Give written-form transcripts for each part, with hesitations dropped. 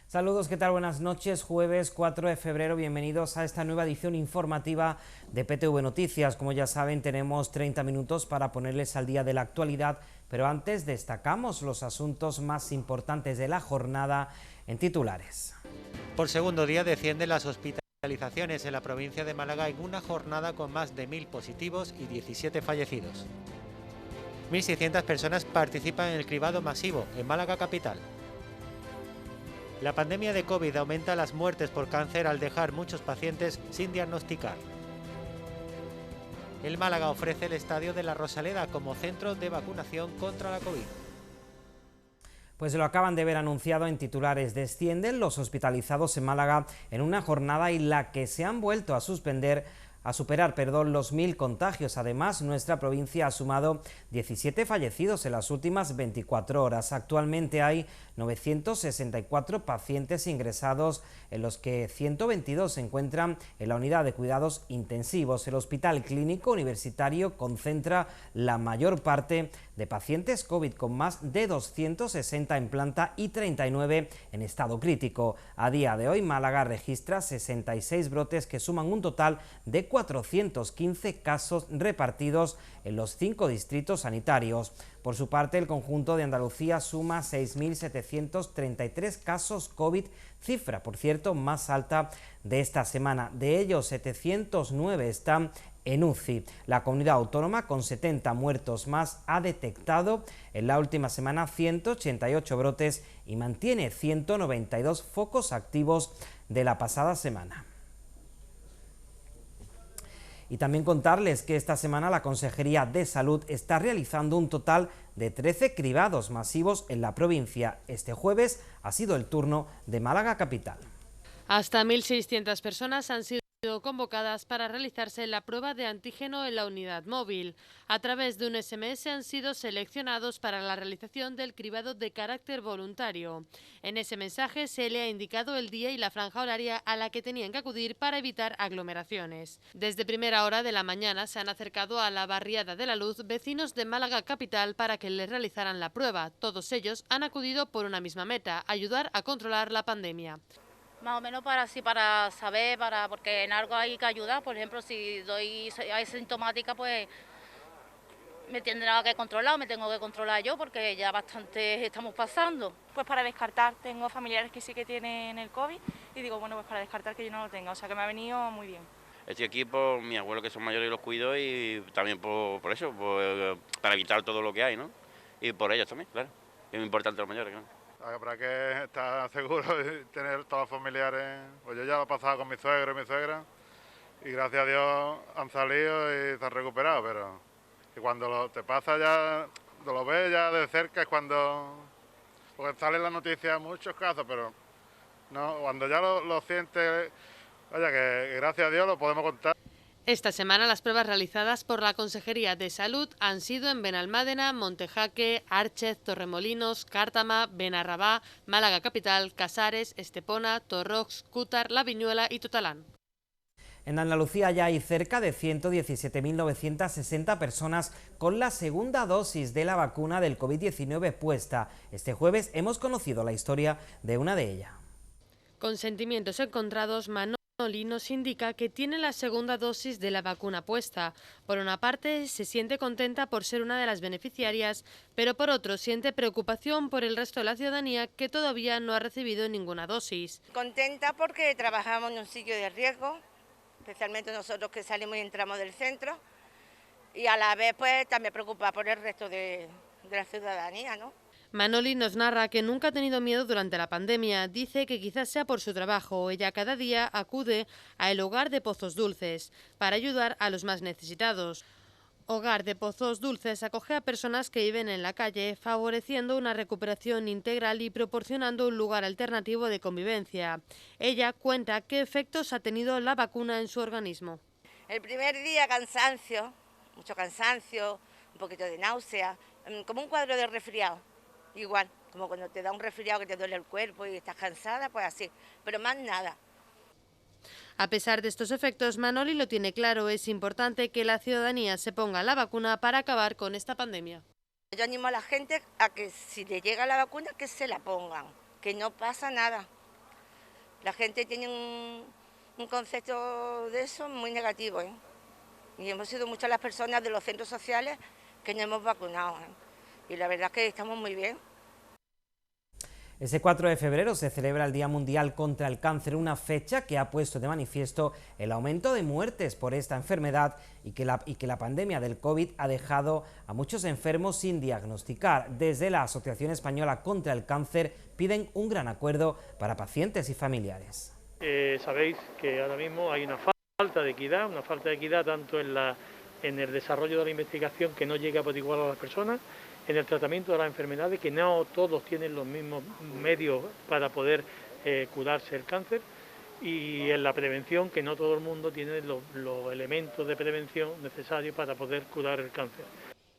Saludos, ¿qué tal? Buenas noches, jueves 4 de febrero, bienvenidos a esta nueva edición informativa de PTV Noticias. Como ya saben, tenemos 30 minutos para ponerles al día de la actualidad, pero antes destacamos los asuntos más importantes de la jornada en titulares. Por segundo día descienden las hospitalizaciones en la provincia de Málaga en una jornada con más de 1.000 positivos y 17 fallecidos. 1.600 personas participan en el cribado masivo en Málaga capital. La pandemia de COVID aumenta las muertes por cáncer al dejar muchos pacientes sin diagnosticar. El Málaga ofrece el Estadio de la Rosaleda como centro de vacunación contra la COVID. Pues lo acaban de ver anunciado en titulares. Descienden los hospitalizados en Málaga en una jornada en la que se han vuelto a superar los 1.000 contagios. Además, nuestra provincia ha sumado 17 fallecidos en las últimas 24 horas. Actualmente hay 964 pacientes ingresados, en los que 122 se encuentran en la unidad de cuidados intensivos. El Hospital Clínico Universitario concentra la mayor parte de pacientes COVID, con más de 260 en planta y 39 en estado crítico. A día de hoy, Málaga registra 66 brotes que suman un total de 415 casos repartidos en los 5 distritos sanitarios. Por su parte, el conjunto de Andalucía suma 6.733 casos COVID, cifra, por cierto, más alta de esta semana. De ellos, 709 están en UCI. La comunidad autónoma, con 70 muertos más, ha detectado en la última semana 188 brotes y mantiene 192 focos activos de la pasada semana. Y también contarles que esta semana la Consejería de Salud está realizando un total de 13 cribados masivos en la provincia. Este jueves ha sido el turno de Málaga capital. Hasta 1.600 personas han sido convocadas para realizarse la prueba de antígeno en la unidad móvil. A través de un SMS han sido seleccionados para la realización del cribado de carácter voluntario. En ese mensaje se le ha indicado el día y la franja horaria a la que tenían que acudir para evitar aglomeraciones. Desde primera hora de la mañana se han acercado a la barriada de la Luz vecinos de Málaga capital para que les realizaran la prueba. Todos ellos han acudido por una misma meta: ayudar a controlar la pandemia. Más o menos para saber, porque en algo hay que ayudar. Por ejemplo, si soy asintomática, pues me tendrá que controlar, me tengo que controlar yo, porque ya bastante estamos pasando. Pues para descartar, tengo familiares que sí que tienen el COVID y digo, bueno, pues para descartar que yo no lo tenga, o sea que me ha venido muy bien. Estoy aquí por mis abuelos que son mayores y los cuido, y también por eso, para evitar todo lo que hay, ¿no? Y por ellos también, claro. Es muy importante los mayores, claro. Habrá que estar seguro de tener todos los familiares. Pues yo ya lo he pasado con mi suegro y mi suegra y gracias a Dios han salido y se han recuperado, pero que cuando te pasa ya, lo ves ya de cerca es cuando... Porque salen las noticias en muchos casos, pero no, cuando ya lo sientes, vaya que gracias a Dios lo podemos contar. Esta semana las pruebas realizadas por la Consejería de Salud han sido en Benalmádena, Montejaque, Árchez, Torremolinos, Cártama, Benarrabá, Málaga capital, Casares, Estepona, Torrox, Cútar, La Viñuela y Totalán. En Andalucía ya hay cerca de 117.960 personas con la segunda dosis de la vacuna del COVID-19 puesta. Este jueves hemos conocido la historia de una de ellas. Con sentimientos encontrados, Manoli nos indica que tiene la segunda dosis de la vacuna puesta. Por una parte, se siente contenta por ser una de las beneficiarias, pero por otro siente preocupación por el resto de la ciudadanía que todavía no ha recibido ninguna dosis. Contenta porque trabajamos en un sitio de riesgo, especialmente nosotros que salimos y entramos del centro, y a la vez pues también preocupa por el resto de la ciudadanía, ¿no? Manoli nos narra que nunca ha tenido miedo durante la pandemia. Dice que quizás sea por su trabajo. Ella cada día acude al Hogar de Pozos Dulces para ayudar a los más necesitados. Hogar de Pozos Dulces acoge a personas que viven en la calle, favoreciendo una recuperación integral y proporcionando un lugar alternativo de convivencia. Ella cuenta qué efectos ha tenido la vacuna en su organismo. El primer día cansancio, mucho cansancio, un poquito de náusea, como un cuadro de resfriado. Igual, como cuando te da un resfriado que te duele el cuerpo y estás cansada, pues así, pero más nada. A pesar de estos efectos, Manoli lo tiene claro: es importante que la ciudadanía se ponga la vacuna para acabar con esta pandemia. Yo animo a la gente a que si le llega la vacuna, que se la pongan, que no pasa nada, La gente tiene un concepto de eso muy negativo, ¿eh? Y hemos sido muchas las personas de los centros sociales que nos hemos vacunado, ¿eh? Y la verdad es que estamos muy bien. Ese 4 de febrero se celebra el Día Mundial contra el Cáncer, una fecha que ha puesto de manifiesto el aumento de muertes por esta enfermedad y que la pandemia del COVID ha dejado a muchos enfermos sin diagnosticar. Desde la Asociación Española contra el Cáncer piden un gran acuerdo para pacientes y familiares. Sabéis que ahora mismo hay una falta de equidad tanto en el desarrollo de la investigación, que no llega por igual a las personas, en el tratamiento de las enfermedades, que no todos tienen los mismos medios para poder curarse el cáncer, y en la prevención, que no todo el mundo tiene los elementos de prevención necesarios para poder curar el cáncer.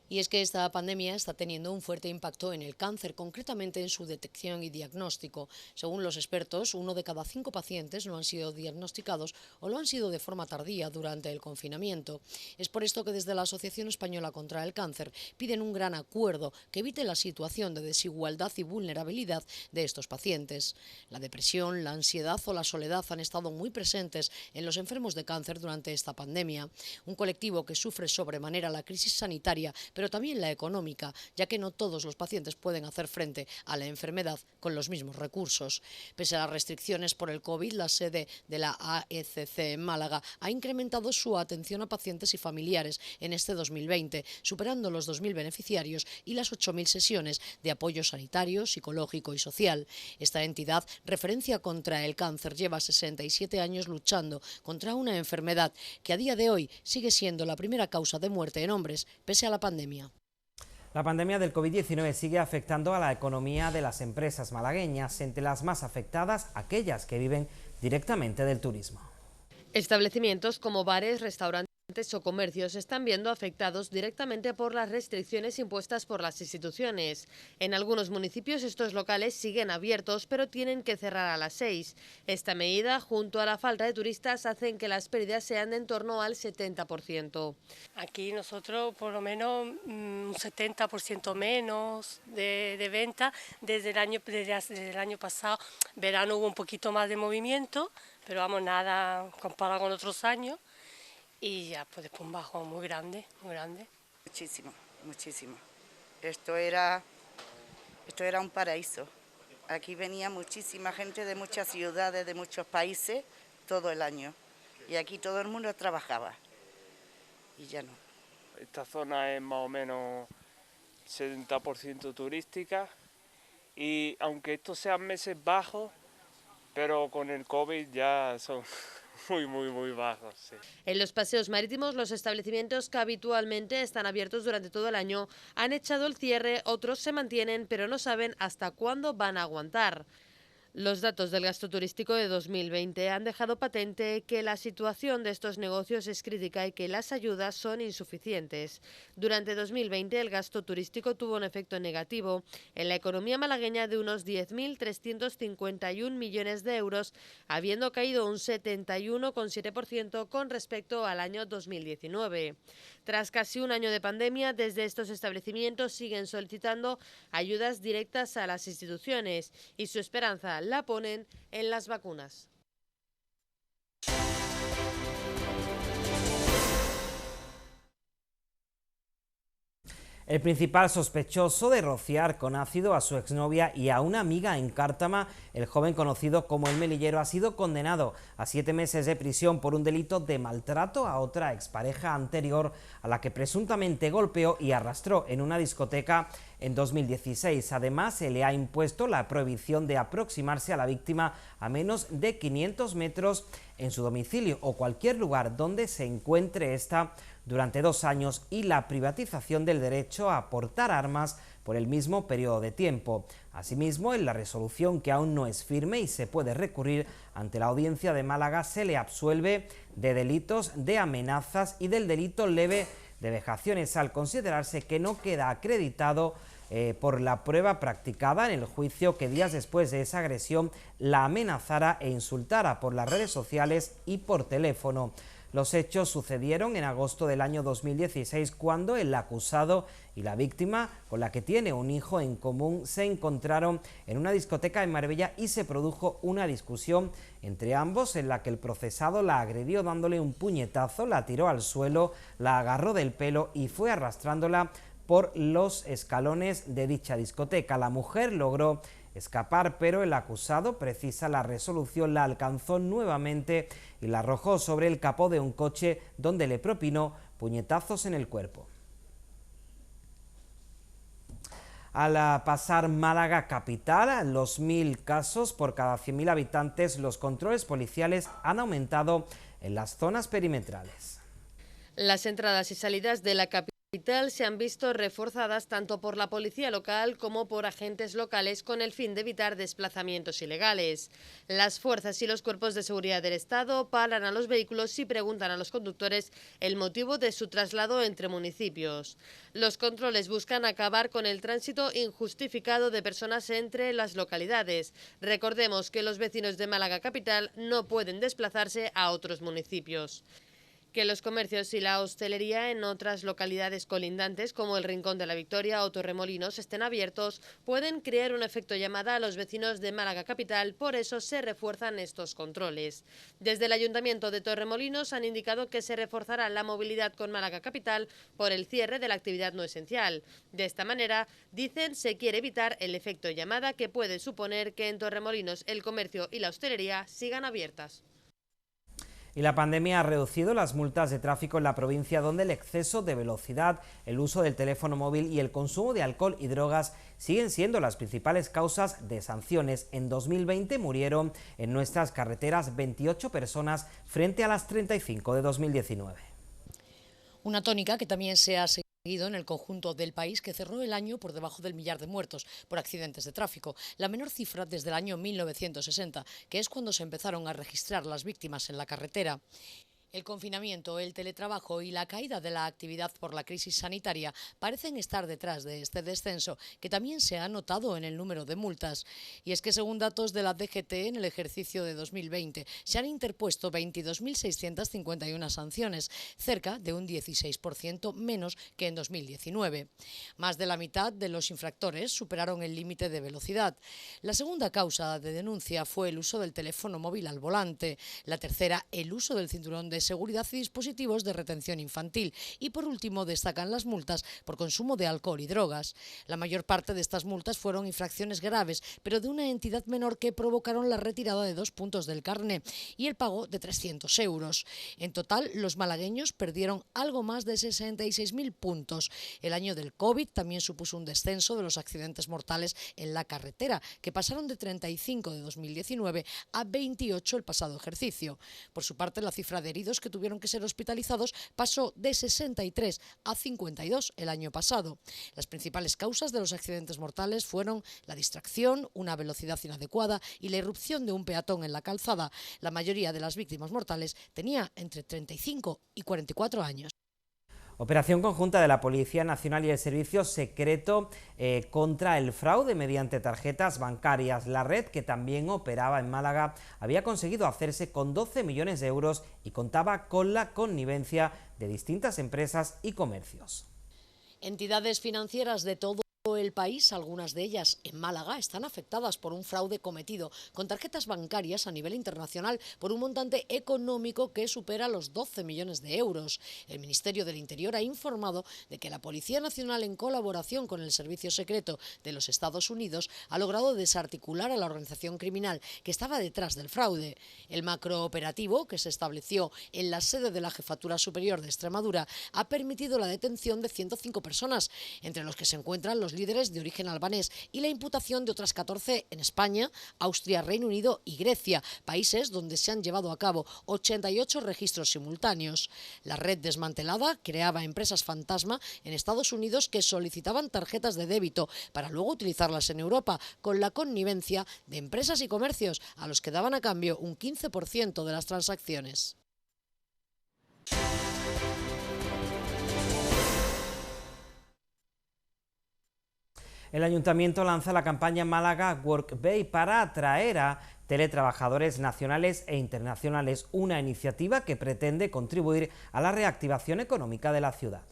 Y es que esta pandemia está teniendo un fuerte impacto en el cáncer, concretamente en su detección y diagnóstico. Según los expertos, 1 de cada 5 pacientes no han sido diagnosticados o lo han sido de forma tardía durante el confinamiento. Es por esto que desde la Asociación Española contra el Cáncer piden un gran acuerdo que evite la situación de desigualdad y vulnerabilidad de estos pacientes. La depresión, la ansiedad o la soledad han estado muy presentes en los enfermos de cáncer durante esta pandemia. Un colectivo que sufre sobremanera la crisis sanitaria, pero también la económica, ya que no todos los pacientes pueden hacer frente a la enfermedad con los mismos recursos. Pese a las restricciones por el COVID, la sede de la AECC en Málaga ha incrementado su atención a pacientes y familiares en este 2020, superando los 2.000 beneficiarios y las 8.000 sesiones de apoyo sanitario, psicológico y social. Esta entidad, referencia contra el cáncer, lleva 67 años luchando contra una enfermedad que a día de hoy sigue siendo la primera causa de muerte en hombres, pese a la pandemia. La pandemia del COVID-19 sigue afectando a la economía de las empresas malagueñas, entre las más afectadas aquellas que viven directamente del turismo. Establecimientos como bares, restaurantes o comercios se están viendo afectados directamente por las restricciones impuestas por las instituciones. En algunos municipios estos locales siguen abiertos, pero tienen que cerrar a las 6. Esta medida, junto a la falta de turistas, hacen que las pérdidas sean de en torno al 70%. Aquí nosotros por lo menos un 70% menos de venta desde el año pasado. Verano hubo un poquito más de movimiento, pero vamos, nada comparado con otros años. Y ya, pues después un bajón muy grande, muy grande. Muchísimo, muchísimo. Esto era un paraíso. Aquí venía muchísima gente de muchas ciudades, de muchos países, todo el año. Y aquí todo el mundo trabajaba. Y ya no. Esta zona es más o menos 70% turística. Y aunque estos sean meses bajos, pero con el COVID ya son muy bajos. Sí. En los paseos marítimos, los establecimientos que habitualmente están abiertos durante todo el año han echado el cierre, otros se mantienen, pero no saben hasta cuándo van a aguantar. Los datos del gasto turístico de 2020 han dejado patente que la situación de estos negocios es crítica y que las ayudas son insuficientes. Durante 2020 el gasto turístico tuvo un efecto negativo en la economía malagueña de unos 10.351 millones de euros, habiendo caído un 71,7% con respecto al año 2019. Tras casi un año de pandemia, desde estos establecimientos siguen solicitando ayudas directas a las instituciones y su esperanza la ponen en las vacunas. El principal sospechoso de rociar con ácido a su exnovia y a una amiga en Cártama, el joven conocido como El Melillero, ha sido condenado a 7 meses de prisión por un delito de maltrato a otra expareja anterior a la que presuntamente golpeó y arrastró en una discoteca en 2016. Además, se le ha impuesto la prohibición de aproximarse a la víctima a menos de 500 metros en su domicilio o cualquier lugar donde se encuentre esta durante 2 años y la privatización del derecho a portar armas por el mismo periodo de tiempo. Asimismo, en la resolución, que aún no es firme y se puede recurrir ante la Audiencia de Málaga, se le absuelve de delitos de amenazas y del delito leve de vejaciones, al considerarse que no queda acreditado por la prueba practicada en el juicio que días después de esa agresión la amenazara e insultara por las redes sociales y por teléfono. Los hechos sucedieron en agosto del año 2016, cuando el acusado y la víctima, con la que tiene un hijo en común, se encontraron en una discoteca en Marbella y se produjo una discusión entre ambos en la que el procesado la agredió dándole un puñetazo, la tiró al suelo, la agarró del pelo y fue arrastrándola por los escalones de dicha discoteca. La mujer logró escapar, pero el acusado, precisa la resolución, la alcanzó nuevamente y la arrojó sobre el capó de un coche, donde le propinó puñetazos en el cuerpo. Al pasar Málaga capital los 1000 casos por cada 100.000 habitantes, los controles policiales han aumentado en las zonas perimetrales. Las entradas y salidas de la capital se han visto reforzadas tanto por la policía local como por agentes locales con el fin de evitar desplazamientos ilegales. Las fuerzas y los cuerpos de seguridad del Estado paran a los vehículos y preguntan a los conductores el motivo de su traslado entre municipios. Los controles buscan acabar con el tránsito injustificado de personas entre las localidades. Recordemos que los vecinos de Málaga capital no pueden desplazarse a otros municipios. Que los comercios y la hostelería en otras localidades colindantes, como el Rincón de la Victoria o Torremolinos, estén abiertos, pueden crear un efecto llamada a los vecinos de Málaga capital, por eso se refuerzan estos controles. Desde el Ayuntamiento de Torremolinos han indicado que se reforzará la movilidad con Málaga capital por el cierre de la actividad no esencial. De esta manera, dicen, se quiere evitar el efecto llamada que puede suponer que en Torremolinos el comercio y la hostelería sigan abiertas. Y la pandemia ha reducido las multas de tráfico en la provincia, donde el exceso de velocidad, el uso del teléfono móvil y el consumo de alcohol y drogas siguen siendo las principales causas de sanciones. En 2020 murieron en nuestras carreteras 28 personas frente a las 35 de 2019. Una tónica que también se ha seguido en el conjunto del país, que cerró el año por debajo del 1.000.000 de muertos por accidentes de tráfico, la menor cifra desde el año 1960, que es cuando se empezaron a registrar las víctimas en la carretera. El confinamiento, el teletrabajo y la caída de la actividad por la crisis sanitaria parecen estar detrás de este descenso, que también se ha notado en el número de multas. Y es que, según datos de la DGT, en el ejercicio de 2020 se han interpuesto 22.651 sanciones, cerca de un 16% menos que en 2019. Más de la mitad de los infractores superaron el límite de velocidad. La segunda causa de denuncia fue el uso del teléfono móvil al volante. La tercera, el uso del cinturón de seguridad y dispositivos de retención infantil. Y por último destacan las multas por consumo de alcohol y drogas. La mayor parte de estas multas fueron infracciones graves, pero de una entidad menor, que provocaron la retirada de 2 puntos del carné y el pago de 300 euros. En total, los malagueños perdieron algo más de 66.000 puntos. El año del COVID también supuso un descenso de los accidentes mortales en la carretera, que pasaron de 35 de 2019 a 28 el pasado ejercicio. Por su parte, la cifra de heridos que tuvieron que ser hospitalizados pasó de 63 a 52 el año pasado. Las principales causas de los accidentes mortales fueron la distracción, una velocidad inadecuada y la irrupción de un peatón en la calzada. La mayoría de las víctimas mortales tenía entre 35 y 44 años. Operación conjunta de la Policía Nacional y el Servicio Secreto contra el fraude mediante tarjetas bancarias. La red, que también operaba en Málaga, había conseguido hacerse con 12 millones de euros y contaba con la connivencia de distintas empresas y comercios. Entidades financieras de todo el país, algunas de ellas en Málaga, están afectadas por un fraude cometido con tarjetas bancarias a nivel internacional por un montante económico que supera los 12 millones de euros. El Ministerio del Interior ha informado de que la Policía Nacional, en colaboración con el Servicio Secreto de los Estados Unidos, ha logrado desarticular a la organización criminal que estaba detrás del fraude. El macrooperativo, que se estableció en la sede de la Jefatura Superior de Extremadura, ha permitido la detención de 105 personas, entre los que se encuentran los líderes de origen albanés, y la imputación de otras 14 en España, Austria, Reino Unido y Grecia, países donde se han llevado a cabo 88 registros simultáneos. La red desmantelada creaba empresas fantasma en Estados Unidos que solicitaban tarjetas de débito para luego utilizarlas en Europa, con la connivencia de empresas y comercios a los que daban a cambio un 15% de las transacciones. El Ayuntamiento lanza la campaña Málaga Work Bay para atraer a teletrabajadores nacionales e internacionales, una iniciativa que pretende contribuir a la reactivación económica de la ciudad.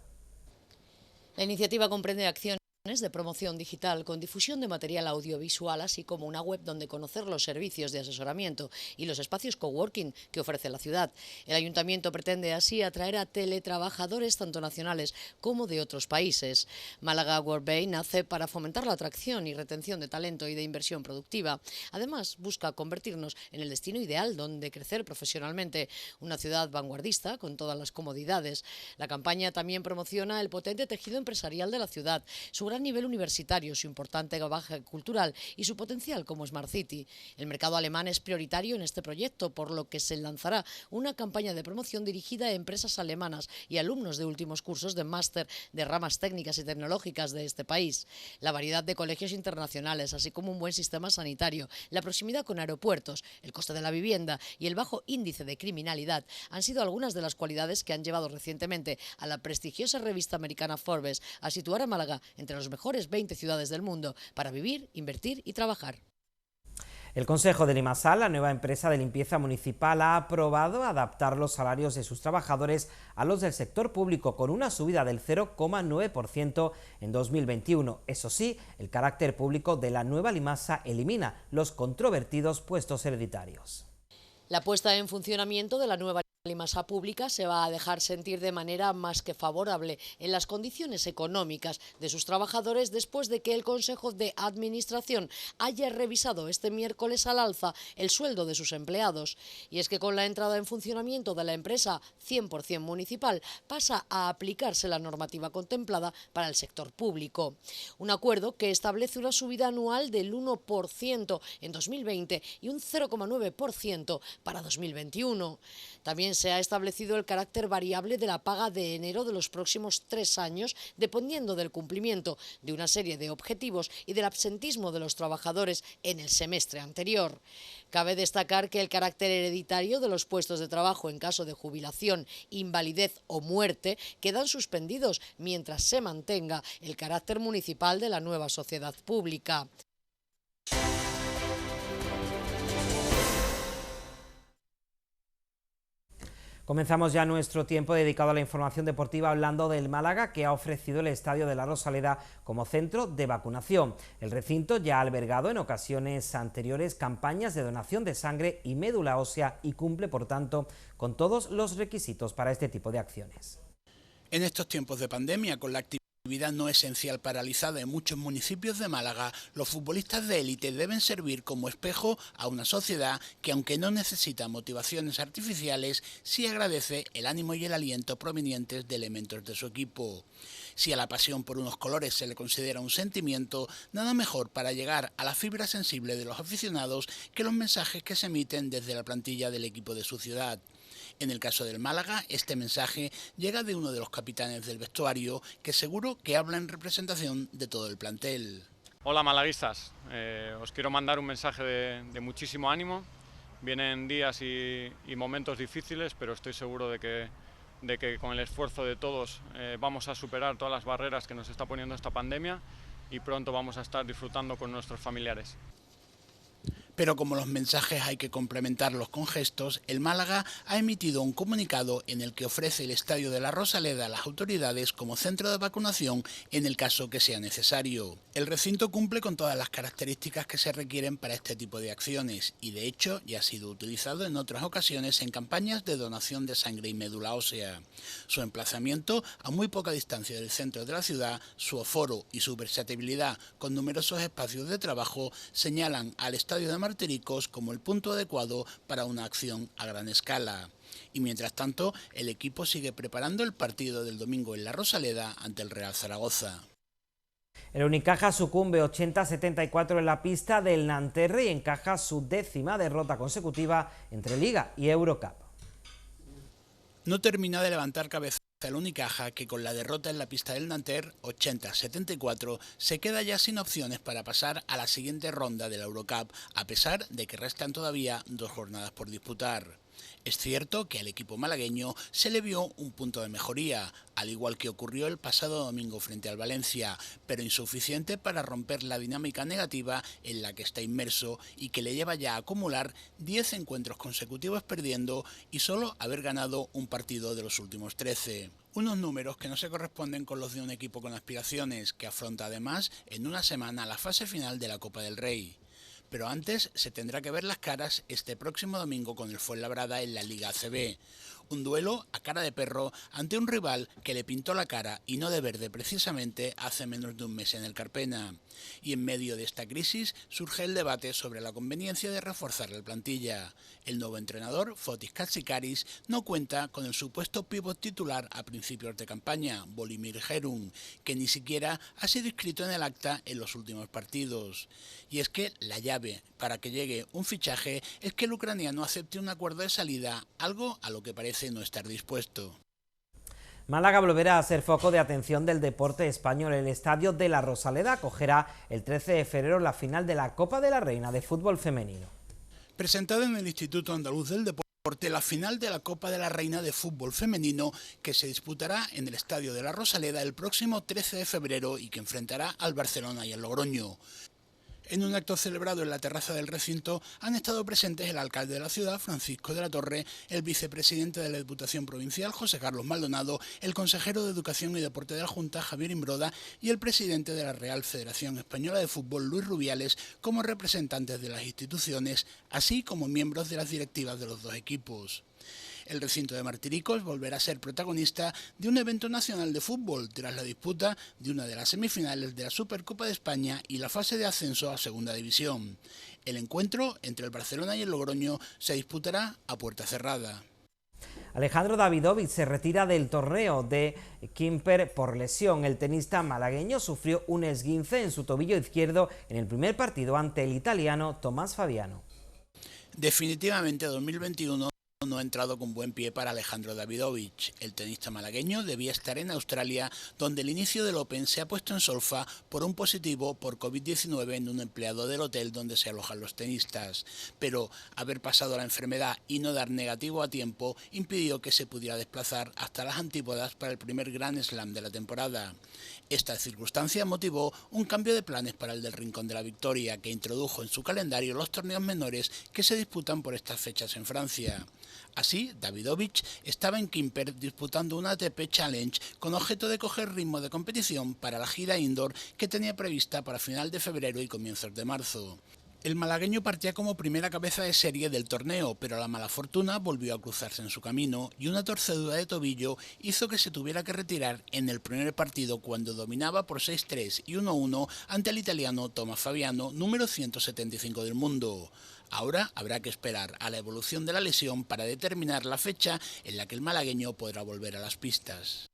La iniciativa comprende acciones de promoción digital con difusión de material audiovisual, así como una web donde conocer los servicios de asesoramiento y los espacios coworking que ofrece la ciudad. El ayuntamiento pretende así atraer a teletrabajadores tanto nacionales como de otros países. Málaga Workbay nace para fomentar la atracción y retención de talento y de inversión productiva. Además, busca convertirnos en el destino ideal donde crecer profesionalmente, una ciudad vanguardista con todas las comodidades. La campaña también promociona el potente tejido empresarial de la ciudad, su gran nivel universitario, su importante bagaje cultural y su potencial como Smart City. El mercado alemán es prioritario en este proyecto, por lo que se lanzará una campaña de promoción dirigida a empresas alemanas y alumnos de últimos cursos de máster de ramas técnicas y tecnológicas de este país. La variedad de colegios internacionales, así como un buen sistema sanitario, la proximidad con aeropuertos, el coste de la vivienda y el bajo índice de criminalidad han sido algunas de las cualidades que han llevado recientemente a la prestigiosa revista americana Forbes a situar a Málaga entre los mejores 20 ciudades del mundo para vivir, invertir y trabajar. El Consejo de Limasal, la nueva empresa de limpieza municipal, ha aprobado adaptar los salarios de sus trabajadores a los del sector público con una subida del 0,9% en 2021. Eso sí, el carácter público de la nueva Limasa elimina los controvertidos puestos hereditarios. La puesta en funcionamiento de la nueva Limasa pública se va a dejar sentir de manera más que favorable en las condiciones económicas de sus trabajadores después de que el Consejo de Administración haya revisado este miércoles al alza el sueldo de sus empleados. Y es que con la entrada en funcionamiento de la empresa 100% municipal pasa a aplicarse la normativa contemplada para el sector público. Un acuerdo que establece una subida anual del 1% en 2020 y un 0,9% para 2021. También se ha establecido el carácter variable de la paga de enero de los próximos 3 años, dependiendo del cumplimiento de una serie de objetivos y del absentismo de los trabajadores en el semestre anterior. Cabe destacar que el carácter hereditario de los puestos de trabajo en caso de jubilación, invalidez o muerte quedan suspendidos mientras se mantenga el carácter municipal de la nueva sociedad pública. Comenzamos ya nuestro tiempo dedicado a la información deportiva hablando del Málaga, que ha ofrecido el Estadio de la Rosaleda como centro de vacunación. El recinto ya ha albergado en ocasiones anteriores campañas de donación de sangre y médula ósea y cumple, por tanto, con todos los requisitos para este tipo de acciones. En estos tiempos de pandemia, con la actividad no esencial paralizada en muchos municipios de Málaga, los futbolistas de élite deben servir como espejo a una sociedad que, aunque no necesita motivaciones artificiales, sí agradece el ánimo y el aliento provenientes de elementos de su equipo. Si a la pasión por unos colores se le considera un sentimiento, nada mejor para llegar a la fibra sensible de los aficionados que los mensajes que se emiten desde la plantilla del equipo de su ciudad. En el caso del Málaga, este mensaje llega de uno de los capitanes del vestuario, que seguro que habla en representación de todo el plantel. Hola malaguistas, os quiero mandar un mensaje de muchísimo ánimo. Vienen días y momentos difíciles, pero estoy seguro de que con el esfuerzo de todos vamos a superar todas las barreras que nos está poniendo esta pandemia y pronto vamos a estar disfrutando con nuestros familiares. Pero como los mensajes hay que complementarlos con gestos, el Málaga ha emitido un comunicado en el que ofrece el Estadio de la Rosaleda a las autoridades como centro de vacunación en el caso que sea necesario. El recinto cumple con todas las características que se requieren para este tipo de acciones y de hecho ya ha sido utilizado en otras ocasiones en campañas de donación de sangre y médula ósea. Su emplazamiento a muy poca distancia del centro de la ciudad, su aforo y su versatilidad con numerosos espacios de trabajo señalan al Estadio de Martiricos como el punto adecuado para una acción a gran escala. Y mientras tanto, el equipo sigue preparando el partido del domingo en la Rosaleda ante el Real Zaragoza. El Unicaja sucumbe 80-74 en la pista del Nanterre y encaja su 10ª derrota consecutiva entre Liga y Eurocup. No termina de levantar cabeza el Unicaja, que con la derrota en la pista del Nanterre 80-74 se queda ya sin opciones para pasar a la siguiente ronda de la Eurocup, a pesar de que restan todavía 2 jornadas por disputar. Es cierto que al equipo malagueño se le vio un punto de mejoría, al igual que ocurrió el pasado domingo frente al Valencia, pero insuficiente para romper la dinámica negativa en la que está inmerso y que le lleva ya a acumular 10 encuentros consecutivos perdiendo y solo haber ganado un partido de los últimos 13. Unos números que no se corresponden con los de un equipo con aspiraciones, que afronta además en una semana la fase final de la Copa del Rey. Pero antes se tendrá que ver las caras este próximo domingo con el Fuenlabrada en la Liga ACB. Un duelo a cara de perro ante un rival que le pintó la cara y no de verde precisamente hace menos de un mes en el Carpena. Y en medio de esta crisis surge el debate sobre la conveniencia de reforzar la plantilla. El nuevo entrenador, Fotis Katsikaris, no cuenta con el supuesto pívot titular a principios de campaña, Volodymyr Gerun, que ni siquiera ha sido inscrito en el acta en los últimos partidos. Y es que la llave para que llegue un fichaje es que el ucraniano acepte un acuerdo de salida, algo a lo que parece no estar dispuesto. Málaga volverá a ser foco de atención del deporte español. El estadio de la Rosaleda acogerá el 13 de febrero la final de la Copa de la Reina de fútbol femenino. Presentada en el Instituto Andaluz del Deporte, la final de la Copa de la Reina de fútbol femenino que se disputará en el estadio de la Rosaleda el próximo 13 de febrero y que enfrentará al Barcelona y al Logroño. En un acto celebrado en la terraza del recinto han estado presentes el alcalde de la ciudad, Francisco de la Torre, el vicepresidente de la Diputación Provincial, José Carlos Maldonado, el consejero de Educación y Deporte de la Junta, Javier Imbroda, y el presidente de la Real Federación Española de Fútbol, Luis Rubiales, como representantes de las instituciones, así como miembros de las directivas de los dos equipos. El recinto de Martiricos volverá a ser protagonista de un evento nacional de fútbol tras la disputa de una de las semifinales de la Supercopa de España y la fase de ascenso a Segunda División. El encuentro entre el Barcelona y el Logroño se disputará a puerta cerrada. Alejandro Davidovich se retira del torneo de Quimper por lesión. El tenista malagueño sufrió un esguince en su tobillo izquierdo en el primer partido ante el italiano Tomás Fabiano. Definitivamente 2021 no ha entrado con buen pie para Alejandro Davidovich. El tenista malagueño debía estar en Australia, donde el inicio del Open se ha puesto en solfa por un positivo por COVID-19 en un empleado del hotel donde se alojan los tenistas. Pero haber pasado la enfermedad y no dar negativo a tiempo impidió que se pudiera desplazar hasta las antípodas para el primer Grand Slam de la temporada. Esta circunstancia motivó un cambio de planes para el del Rincón de la Victoria, que introdujo en su calendario los torneos menores que se disputan por estas fechas en Francia. Así, Davidovich estaba en Quimper disputando una ATP Challenge con objeto de coger ritmo de competición para la gira indoor que tenía prevista para final de febrero y comienzos de marzo. El malagueño partía como primera cabeza de serie del torneo, pero la mala fortuna volvió a cruzarse en su camino y una torcedura de tobillo hizo que se tuviera que retirar en el primer partido cuando dominaba por 6-3 y 1-1 ante el italiano Tomás Fabiano, número 175 del mundo. Ahora habrá que esperar a la evolución de la lesión para determinar la fecha en la que el malagueño podrá volver a las pistas.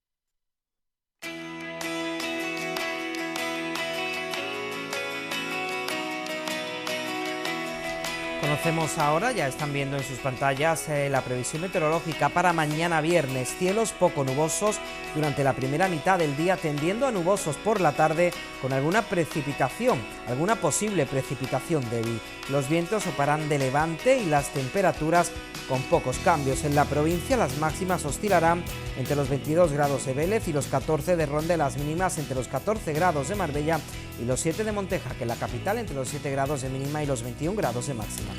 Conocemos ahora, ya están viendo en sus pantallas, la previsión meteorológica para mañana viernes. Cielos poco nubosos durante la primera mitad del día, tendiendo a nubosos por la tarde con alguna precipitación, alguna posible precipitación débil. Los vientos soplarán de levante y las temperaturas con pocos cambios. En la provincia las máximas oscilarán entre los 22 grados de Vélez y los 14 de Ronda, las mínimas entre los 14 grados de Marbella y los 7 de Monteja, que es la capital, entre los 7 grados de mínima y los 21 grados de máxima.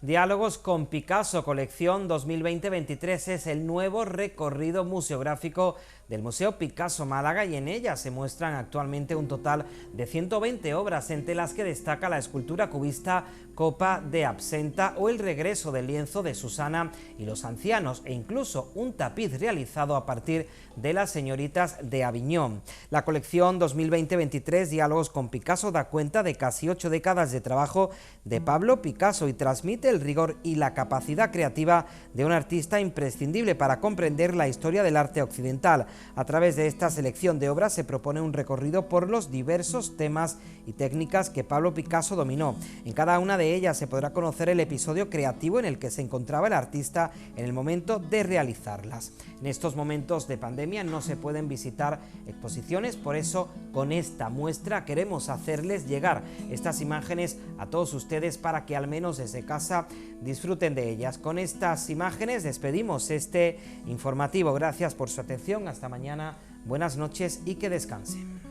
Diálogos con Picasso, colección 2020-23, es el nuevo recorrido museográfico del Museo Picasso Málaga, y en ella se muestran actualmente un total de 120 obras, entre las que destaca la escultura cubista Copa de Absenta o el regreso del lienzo de Susana y los ancianos, e incluso un tapiz realizado a partir de las señoritas de Aviñón. La colección 2020-23 Diálogos con Picasso da cuenta de casi 8 décadas de trabajo de Pablo Picasso y transmite arte, el rigor y la capacidad creativa de un artista imprescindible para comprender la historia del arte occidental. A través de esta selección de obras se propone un recorrido por los diversos temas y técnicas que Pablo Picasso dominó. En cada una de ellas se podrá conocer el episodio creativo en el que se encontraba el artista en el momento de realizarlas. En estos momentos de pandemia no se pueden visitar exposiciones, por eso con esta muestra queremos hacerles llegar estas imágenes a todos ustedes para que al menos desde casa disfruten de ellas. Con estas imágenes despedimos este informativo. Gracias por su atención, hasta mañana, buenas noches y que descansen.